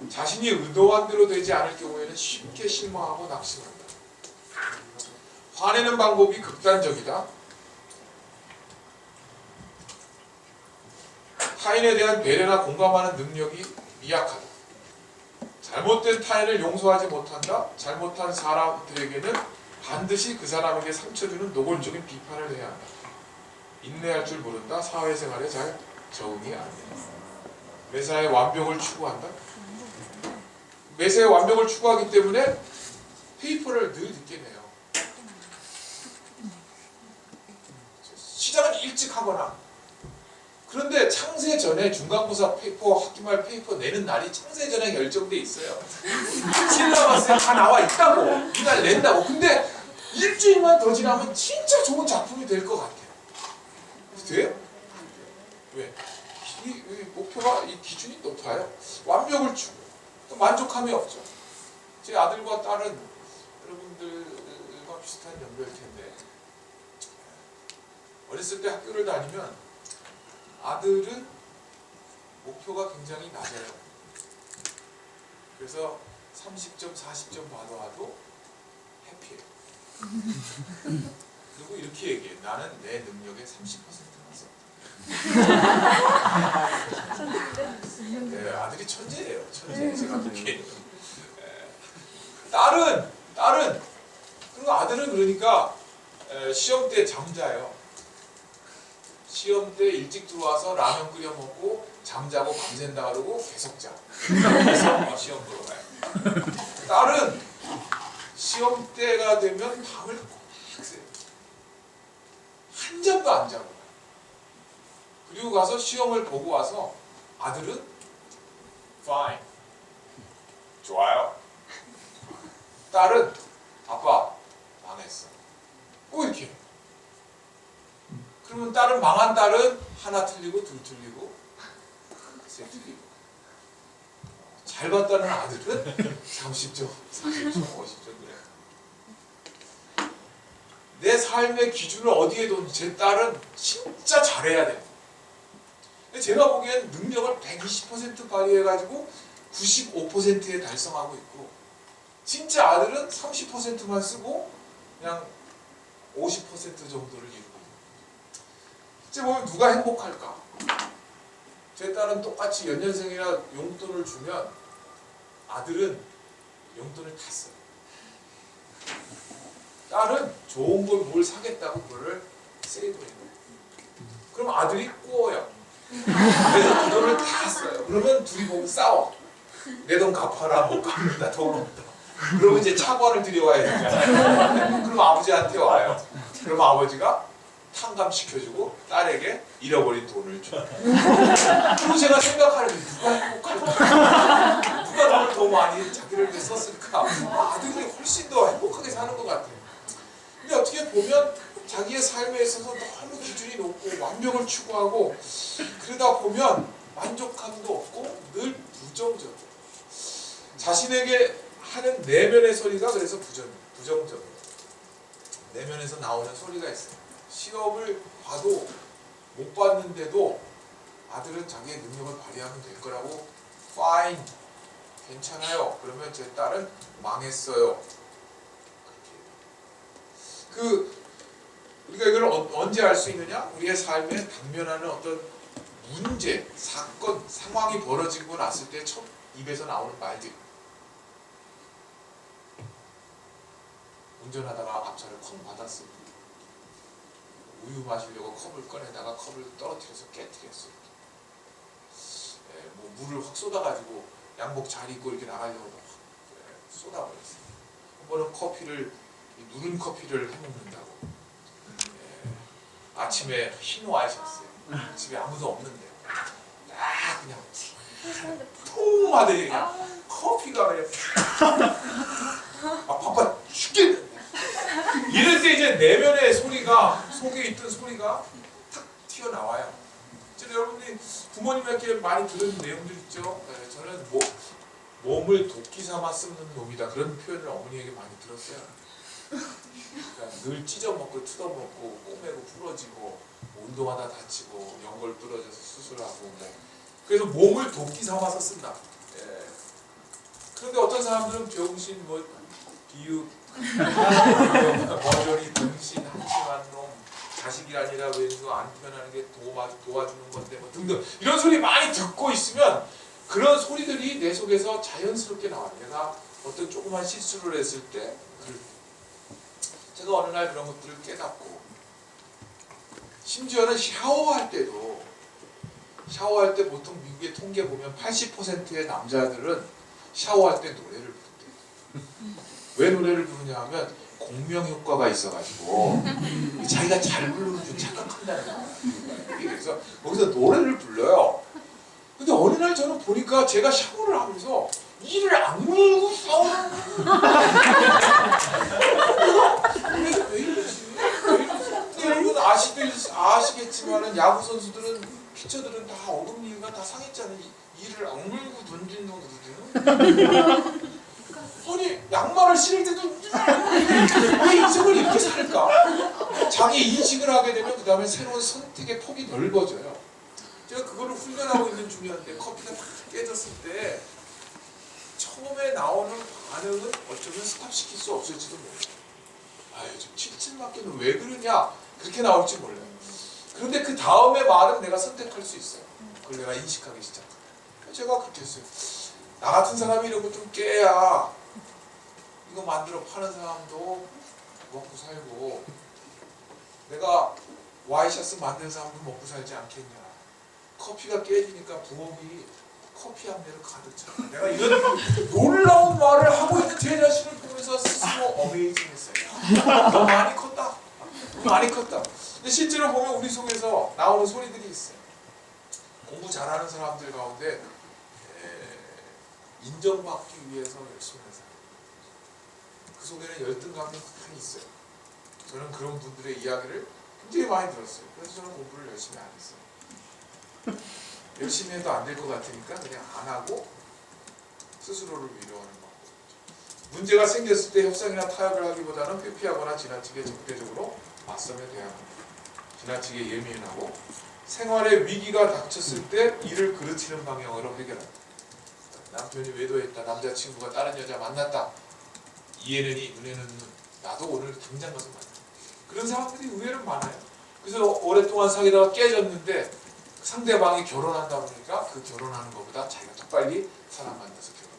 자신이 의도한 대로 되지 않을 경우에는 쉽게 실망하고 낙심한다. 화내는 방법이 극단적이다. 타인에 대한 배려나 공감하는 능력이 미약하다. 잘못된 타인을 용서하지 못한다. 잘못한 사람들에게는 반드시 그 사람에게 상처 주는 노골적인 비판을 해야 한다. 인내할 줄 모른다. 사회생활에 잘 적응이 안 된다. 매사에 완벽을 추구한다. 매사에 완벽을 추구하기 때문에 페이퍼를 늘 늦게 내요. 시작은 일찍 하거나, 그런데 창세 전에 중간고사 페이퍼, 학기말 페이퍼 내는 날이 창세 전에 결정돼 있어요. 실라바스에 다 나와 있다고, 이날 낸다고. 근데 일주일만 더 지나면 진짜 좋은 작품이 될 것 같아요. 돼요? 왜? 이 목표가, 이 기준이 높아요. 완벽을 추구, 만족함이 없죠. 제 아들과 딸은 여러분들과 비슷한 연배일 텐데, 어렸을 때 학교를 다니면 아들은 목표가 굉장히 낮아요. 그래서 30점, 40점 받아와도 해피해요. 그리고 이렇게 얘기해. 나는 내 능력의 30%만 썼다. 네, 아들이 천재예요. 천재. 제가 그렇게. 딸은 그리고 아들은 그러니까 시험 때 잠자요. 시험 때 일찍 들어와서 라면 끓여 먹고 잠자고 밤샌다 그러고 계속 자. 그래서 시험 보러 가요. 딸은 시험 때가 되면 밤을 꽉 새요. 한 잠도 안 자고. 그리고 가서 시험을 보고 와서 아들은 fine, 좋아요. 딸은 아빠 망했어. 이렇게. 그러면 딸은, 망한 딸은 하나 틀리고 둘 틀리고 세 틀리고. 잘 봤다는 아들은 30점, 40점, 50점 그래. 내 삶의 기준을 어디에 뒀는지. 제 딸은 진짜 잘해야 돼. 근데 제가 보기엔 능력을 120% 발휘해가지고 95%에 달성하고 있고, 진짜 아들은 30%만 쓰고 그냥 50% 정도를 이루고 있는. 이제 보면 누가 행복할까? 제 딸은 똑같이 연년생이라 용돈을 주면 아들은 용돈을 다 써요. 딸은 좋은 걸 뭘 사겠다고 그거를 세이브해요. 그럼 아들이 꼬여요. 그래서 그 돈을 다 써요. 그러면 둘이 보면 싸워. 내 돈 갚아라. 못 갚는다. 돈 없다. 그러면 이제 차관을 들여와야 되잖아요. 그럼 아버지한테 와요. 그럼 아버지가 탕감시켜주고 딸에게 잃어버린 돈을 줘. 그리고 제가 생각하는 게 누가 행복할까? 누가 돈을 더 많이 자기를 위해 썼을까? 아들이 훨씬 더 행복하게 사는 것 같아요. 근데 어떻게 보면 자기의 삶에 있어서 너무 기준이 높고 완벽을 추구하고, 그러다 보면 만족감도 없고 늘 부정적이에요. 자신에게 하는 내면의 소리가 그래서 부정적이에요. 내면에서 나오는 소리가 있어요. 시험을 봐도 못 봤는데도 아들은 자기의 능력을 발휘하면 될 거라고, fine, 괜찮아요. 그러면 제 딸은 망했어요. 우리가 이걸 언제 알 수 있느냐? 우리의 삶에 당면하는 어떤 문제, 사건, 상황이 벌어지고 났을 때 첫 입에서 나오는 말들. 운전하다가 앞차를 콩 받았어요. 우유 마시려고 컵을 꺼내다가 컵을 떨어뜨려서 깨뜨렸어요. 뭐 물을 확 쏟아가지고 양복 잘 입고 이렇게 나가려고 확 쏟아버렸어요. 한 번은 커피를, 누른 커피를 해먹는다고. 아침에 흰 와이셨어요. 집에 아무도 없는데 딱 그냥 통 그냥 커피가 그냥 바빠 죽겠는데. 이럴 때 이제 내면의 소리가, 속에 있던 소리가 탁 튀어나와요. 여러분들이 부모님에게 많이 들은 내용들 있죠. 저는 몸을 도끼 삼아 씹는 놈이다. 그런 표현을 어머니에게 많이 들었어요. 그러니까 늘 찢어먹고 뜯어먹고 꼬매고 부러지고 운동하다 다치고 연골 부러져서 수술하고 뭐. 그래서 몸을 도끼 삼아서 쓴다. 예. 그런데 어떤 사람들은 병신 뭐 비육 머저리 병신 한심한 놈 자식이 아니라 왼수 안 편하는 게 도와주는 건데 뭐 등등 이런 소리 많이 듣고 있으면 그런 소리들이 내 속에서 자연스럽게 나와요. 내가 어떤 조그만 실수를 했을 때 제가 어느 날 그런 것들을 깨닫고 심지어는 샤워할 때 보통 미국의 통계 보면 80%의 남자들은 샤워할 때 노래를 부른대요. 왜 노래를 부르냐 하면 공명 효과가 있어가지고 자기가 잘 부르는 줄 착각한다는 거예요. 그래서 거기서 노래를 불러요. 근데 어느 날 저는 보니까 제가 샤워를 하면서 이를 악물고 샤워를 왜 이러지? 여러분 아시겠지만은 야구 선수들은 피처들은 다 어금니가 다 상했잖아요. 이를 악물고 던진다고 그러거든요. 아니 양말을 신을 때도 왜 인생을 이렇게 살까? 자기 인식을 하게 되면 그 다음에 새로운 선택의 폭이 넓어져요. 제가 그거를 훈련하고 있는 중이었는데 커피가 다 깨졌을 때 처음에 나오는 반응은 어쩌면 스탑시킬 수 없을지도 몰라요. 아유 좀 칠칠맞게는 왜 그러냐 그렇게 나올지 몰라요. 그런데 그 다음에 말은 내가 선택할 수 있어요. 그걸 내가 인식하기 시작해요. 제가 그렇게 했어요. 나 같은 사람이 이런 거 좀 깨야 이거 만들어 파는 사람도 먹고 살고 내가 와이셔츠 만드는 사람도 먹고 살지 않겠냐. 커피가 깨지니까 부엌이 커피 향내를 가득 차. 내가 이런 놀라운 말을 하고 있는 제 자신을 보면서 스스로 어메이징했어요. 너 많이 컸다. 많이 컸다. 근데 실제로 보면 우리 속에서 나오는 소리들이 있어요. 공부 잘하는 사람들 가운데 인정받기 위해서 열심히 하는 사람. 그 속에는 열등감이 많이 있어요. 저는 그런 분들의 이야기를 굉장히 많이 들었어요. 그래서 저는 공부를 열심히 안 했어요. 열심히 해도 안 될 것 같으니까 그냥 안 하고 스스로를 위로하는 방법. 문제가 생겼을 때 협상이나 타협을 하기보다는 회피하거나 지나치게 적대적으로 맞서며 대항합니다. 지나치게 예민하고 생활에 위기가 닥쳤을 때 이를 그르치는 방향으로 해결합니다. 남편이 외도했다. 남자친구가 다른 여자 만났다. 이해는 이, 눈에는 눈. 나도 오늘 당장 가서 만나. 그런 사람들이 의외로 많아요. 그래서 오랫동안 사귀다가 깨졌는데 상대방이 결혼한다 그러니까 그 결혼하는 것보다 자기가 더 빨리 사람 만나서 결혼.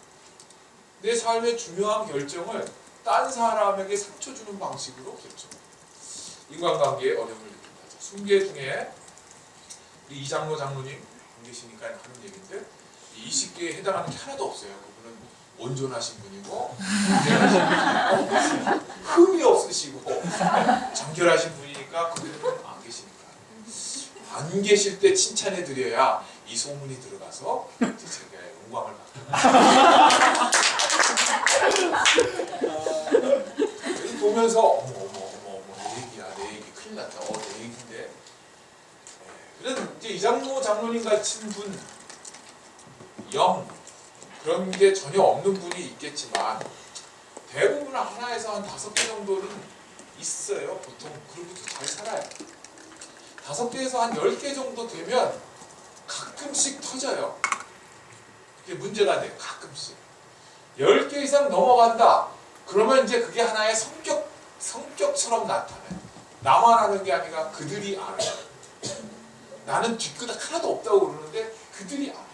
내 삶의 중요한 결정을 딴 사람에게 상처 주는 방식으로 결정해요. 인간관계에 어려움을 느낀다. 순계 중에 우리 이장로 장로님 안 계시니까 하는 얘기인데 20개에 해당하는 게 하나도 없어요. 그분은 온전하신 분이고 흠이 없으시고 정결하신 분이니까 그분은 안 계시니까 안 계실 때 칭찬해 드려야 이 소문이 들어가서 제가 영광을 받습니다. 보면서 어머 내 얘기야 내 얘기 큰일 났다 내 얘기인데 그런 이제 이장로 장로님 같은 분 그런 게 전혀 없는 분이 있겠지만 대부분 하나에서 한 5개 정도는 있어요. 보통 그런 분도 잘 살아요. 5개에서 한 10개 정도 되면 가끔씩 터져요. 그게 문제가 돼요. 가끔씩 10개 이상 넘어간다. 그러면 이제 그게 하나의 성격처럼 나타나요. 나만 아는 게 아니라 그들이 알아요. 나는 뒤끝 하나도 없다고 그러는데 그들이 알아요.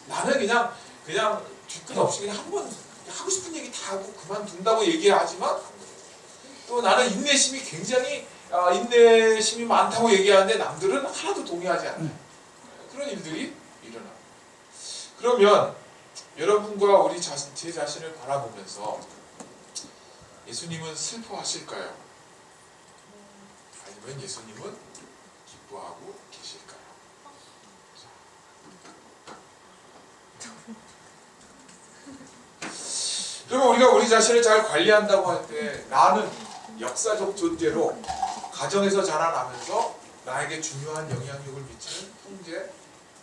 나는 그냥 뒤끝 없이 그냥 한번 하고 싶은 얘기 다 하고 그만둔다고 얘기하지만 또 나는 인내심이 굉장히 인내심이 많다고 얘기하는데 남들은 하나도 동의하지 않아요. 그런 일들이 일어나요. 그러면 여러분과 제 자신을 바라보면서 예수님은 슬퍼하실까요? 아니면 예수님은 기뻐하고 계실까요? 그러면 우리가 우리 자신을 잘 관리한다고 할 때 나는 역사적 존재로 가정에서 자라나면서 나에게 중요한 영향력을 미치는 형제,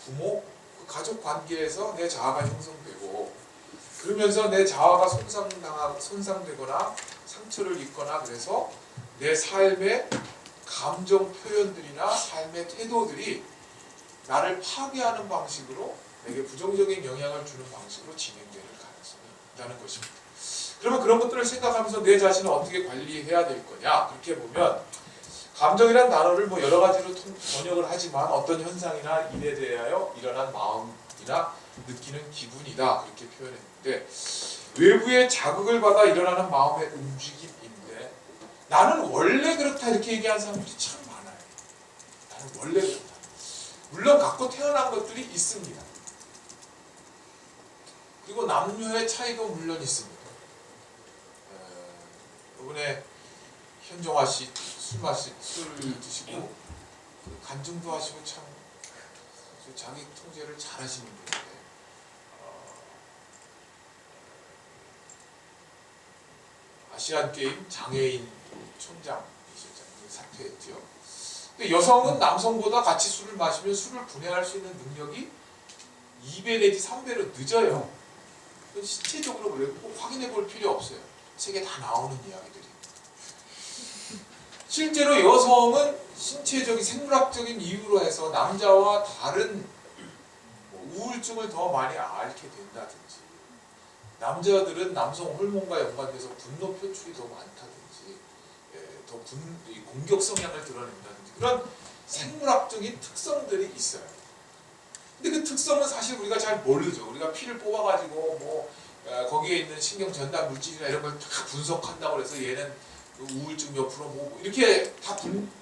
부모, 그 가족 관계에서 내 자아가 형성되고 그러면서 내 자아가 손상되거나 상처를 입거나 그래서 내 삶의 감정 표현들이나 삶의 태도들이 나를 파괴하는 방식으로 내게 부정적인 영향을 주는 방식으로 진행되는 가능성이 있다는 것입니다. 그러면 그런 것들을 생각하면서 내 자신을 어떻게 관리해야 될 거냐? 그렇게 보면 감정이란 단어를 뭐 여러 가지로 번역을 하지만 어떤 현상이나 일에 대하여 일어난 마음이나 느끼는 기분이다 그렇게 표현했는데 외부의 자극을 받아 일어나는 마음의 움직임인데 나는 원래 그렇다 이렇게 얘기하는 사람들이 참 많아요. 나는 원래 그렇다. 물론 갖고 태어난 것들이 있습니다. 그리고 남녀의 차이도 물론 있습니다. 이번에 현정아 씨 술 드시고 간증도 하시고 참 자기 통제를 잘 하시는 분인데 아시안게임 장애인 총장이셨잖아요. 사퇴했죠. 근데 여성은 남성보다 같이 술을 마시면 술을 분해할 수 있는 능력이 2배 내지 3배로 늦어요. 신체적으로 그래요. 꼭 확인해 볼 필요 없어요. 책에 다 나오는 이야기들이. 실제로 여성은 신체적인 생물학적인 이유로 해서 남자와 다른 우울증을 더 많이 앓게 된다든지 남자들은 남성 호르몬과 연관돼서 분노 표출이 더 많다든지 더 공격 성향을 드러낸다든지 그런 생물학적인 특성들이 있어요. 근데 그 특성은 사실 우리가 잘 모르죠. 우리가 피를 뽑아가지고 뭐 거기에 있는 신경 전달 물질이나 이런 걸 다 분석한다고 해서 얘는 우울증 몇 프로 뭐 이렇게 다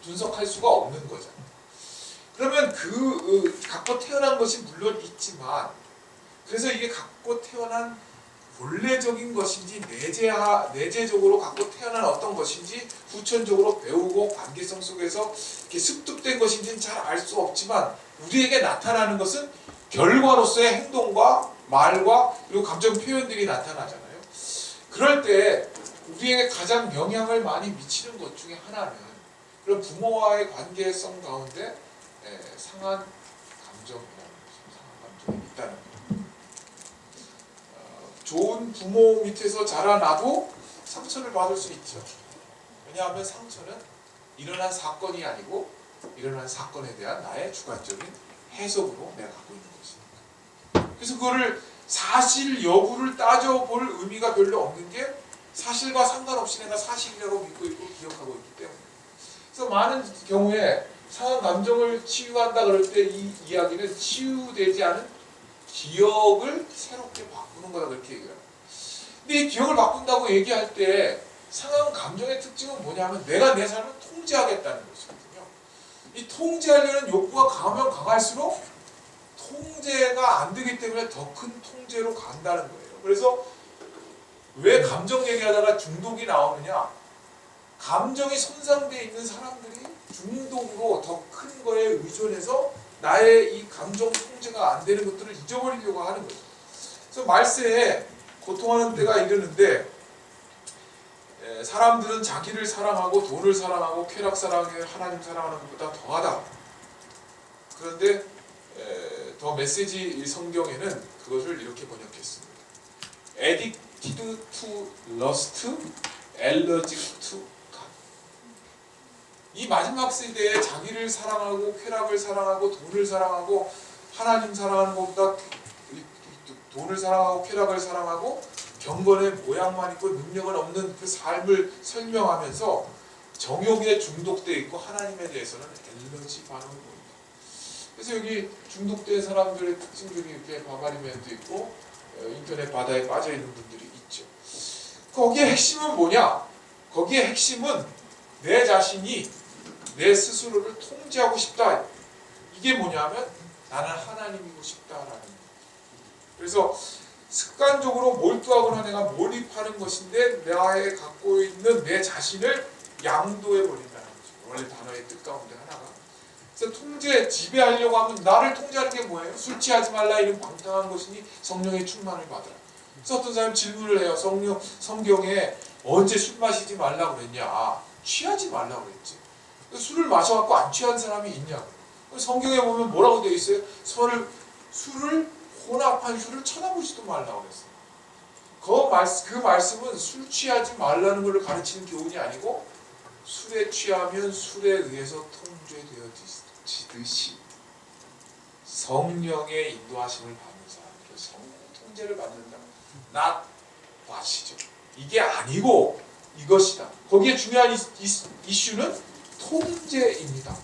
분석할 수가 없는 거잖아요. 그러면 갖고 태어난 것이 물론 있지만 그래서 이게 갖고 태어난 본래적인 것인지 내재적으로 갖고 태어난 어떤 것인지 후천적으로 배우고 관계성 속에서 이렇게 습득된 것인지는 잘 알 수 없지만 우리에게 나타나는 것은 결과로서의 행동과 말과 그리고 감정 표현들이 나타나잖아요. 그럴 때 우리에게 가장 영향을 많이 미치는 것 중에 하나는 그런 부모와의 관계성 가운데 상한 감정이 있다는 거예요. 좋은 부모 밑에서 자라나도 상처를 받을 수 있죠. 왜냐하면 상처는 일어난 사건이 아니고 일어난 사건에 대한 나의 주관적인 해석으로 내가 갖고 있는 것이니까. 그래서 그거를 사실 여부를 따져볼 의미가 별로 없는 게 사실과 상관없이 내가 사실이라고 믿고 있고 기억하고 있기 때문에. 그래서 많은 경우에 상한 감정을 치유한다 그럴 때 이 이야기는 치유되지 않은 기억을 새롭게 바꾸는 거다 그렇게 얘기해요. 근데 이 기억을 바꾼다고 얘기할 때 상한 감정의 특징은 뭐냐면 내가 내 삶을 통제하겠다는 것이거든요. 이 통제하려는 욕구가 강하면 강할수록 통제가 안 되기 때문에 더 큰 통제로 간다는 거예요. 그래서 왜 감정 얘기하다가 중독이 나오느냐? 감정이 손상되어 있는 사람들이 중독으로 더 큰 거에 의존해서 나의 이 감정 통제가 안 되는 것들을 잊어버리려고 하는 거죠. 그래서 말세에 고통하는 때가 이르는데 사람들은 자기를 사랑하고 돈을 사랑하고 쾌락 사랑해 하나님 사랑하는 것보다 더하다. 그런데 더 메시지 성경에는 그것을 이렇게 번역했습니다. Addicted to lust, allergic to God. 이 마지막 시대에 자기를 사랑하고 쾌락을 사랑하고 돈을 사랑하고 하나님 사랑하는 것보다 돈을 사랑하고 쾌락을 사랑하고 경건의 모양만 있고 능력은 없는 그 삶을 설명하면서 정욕에 중독되어 있고 하나님에 대해서는 엘러지 반응을 보입니다. 그래서 여기 중독된 사람들의 특징 중에 이렇게 바바리맨도 있고 인터넷 바다에 빠져 있는 분들이 있죠. 거기에 핵심은 뭐냐? 거기에 핵심은 내 자신이 내 스스로를 통제하고 싶다. 이게 뭐냐면 나는 하나님이고 싶다라는 거예요. 그래서 습관적으로 몰두하거나 내가 몰입하는 것인데 나의 갖고 있는 내 자신을 양도해 버린다는 거죠. 원래 단어의 뜻 가운데 하나가. 그래서 지배하려고 하면 나를 통제하는 게 뭐예요? 술 취하지 말라 이런 방탕한 것이니 성령의 충만을 받으라. 그래서 어떤 사람이 질문을 해요. 성경에 언제 술 마시지 말라고 그랬냐? 취하지 말라고 그랬지. 술을 마셔갖고 안 취한 사람이 있냐고. 성경에 보면 뭐라고 되어 있어요? 술을 혼합한 술을 쳐다보지도 말라고 그랬어요. 그 말씀은 술 취하지 말라는 것을 가르치는 교훈이 아니고 술에 취하면 술에 의해서 통제되어지듯이 성령의 인도하심을 받는 사람들은 성령 통제를 받는다. not what이죠. 이게 아니고 이것이다. 거기에 중요한 이슈는 통제입니다.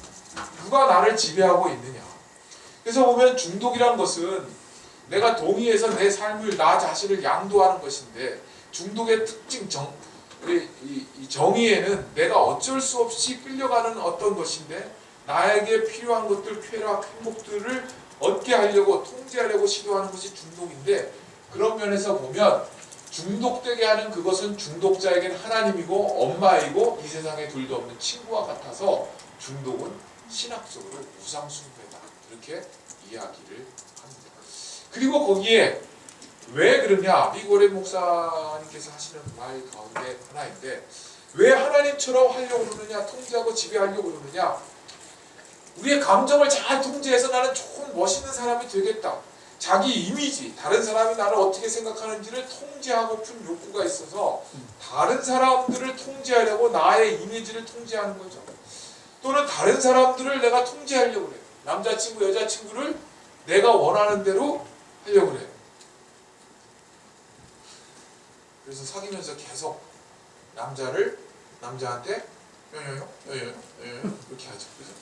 누가 나를 지배하고 있느냐. 그래서 보면 중독이란 것은 내가 동의해서 내 삶을 나 자신을 양도하는 것인데 중독의 특징 이 정의에는 내가 어쩔 수 없이 끌려가는 어떤 것인데 나에게 필요한 것들, 쾌락, 행복들을 얻게 하려고 통제하려고 시도하는 것이 중독인데 그런 면에서 보면 중독되게 하는 그것은 중독자에겐 하나님이고 엄마이고 이 세상에 둘도 없는 친구와 같아서 중독은 신학적으로 우상숭배다. 이렇게 이야기를 합니다. 그리고 거기에 왜 그러냐? 미고레 목사님께서 하시는 말 가운데 하나인데 왜 하나님처럼 하려고 그러느냐? 통제하고 지배하려고 그러느냐? 우리의 감정을 잘 통제해서 나는 좋은 멋있는 사람이 되겠다. 자기 이미지, 다른 사람이 나를 어떻게 생각하는지를 통제하고픈 욕구가 있어서 다른 사람들을 통제하려고 나의 이미지를 통제하는 거죠. 또는 다른 사람들을 내가 통제하려고 그래요. 남자친구, 여자친구를 내가 원하는 대로 하려고 그래요. 그래서 사귀면서 계속 남자한테 이렇게 하죠. 그래서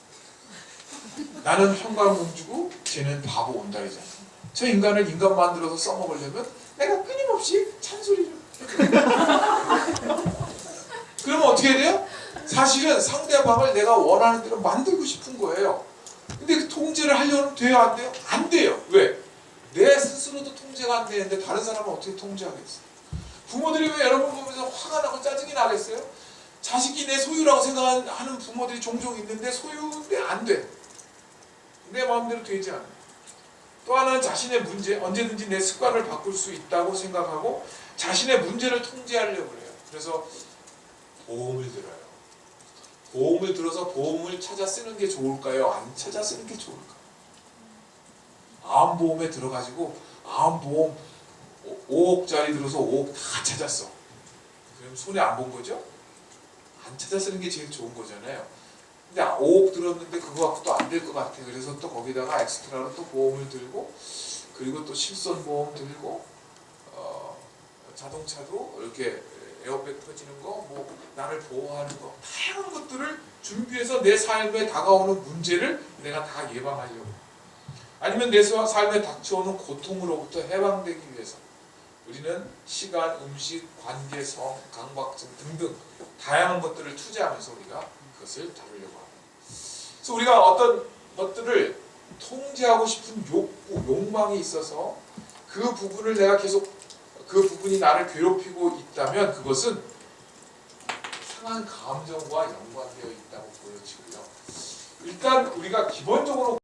나는 평강공주고 쟤는 바보 온달이잖아. 저 인간을 인간 만들어서 써먹으려면 내가 끊임없이 잔소리를 그러면 어떻게 해야 돼요? 사실은 상대방을 내가 원하는 대로 만들고 싶은 거예요. 근데 그 통제를 하려면 돼요? 안 돼요? 안 돼요. 왜? 내 스스로도 통제가 안 되는데 다른 사람은 어떻게 통제하겠어요? 부모들이 왜 여러분 보면서 화가 나고 짜증이 나겠어요? 자식이 내 소유라고 생각하는 부모들이 종종 있는데 소유인데 안 돼. 내 마음대로 되지 않아요. 또 하나는 자신의 문제, 언제든지 내 습관을 바꿀 수 있다고 생각하고 자신의 문제를 통제하려고 그래요. 그래서 보험을 들어요. 보험을 들어서 보험을 찾아 쓰는 게 좋을까요? 안 찾아 쓰는 게 좋을까요? 암보험에 들어가지고 암보험 5억짜리 들어서 5억 다 찾았어. 그럼 손해 안 본 거죠? 안 찾아 쓰는 게 제일 좋은 거잖아요. 근데 5억 들었는데 그거 갖고 또 안 될 것 같아. 그래서 또 거기다가 엑스트라로 또 보험을 들고 그리고 또 실손보험 들고 자동차도 이렇게 에어백 터지는 거, 뭐 나를 보호하는 거 다양한 것들을 준비해서 내 삶에 다가오는 문제를 내가 다 예방하려고 아니면 내 삶에 닥쳐오는 고통으로부터 해방되기 위해서 우리는 시간, 음식, 관계성, 강박증 등등 다양한 것들을 투자하면서 우리가 그것을 다루려고 합니다. 그래서 우리가 어떤 것들을 통제하고 싶은 욕구, 욕망이 있어서 그 부분을 내가 계속 그 부분이 나를 괴롭히고 있다면 그것은 상한 감정과 연관되어 있다고 보여지고요. 일단 우리가 기본적으로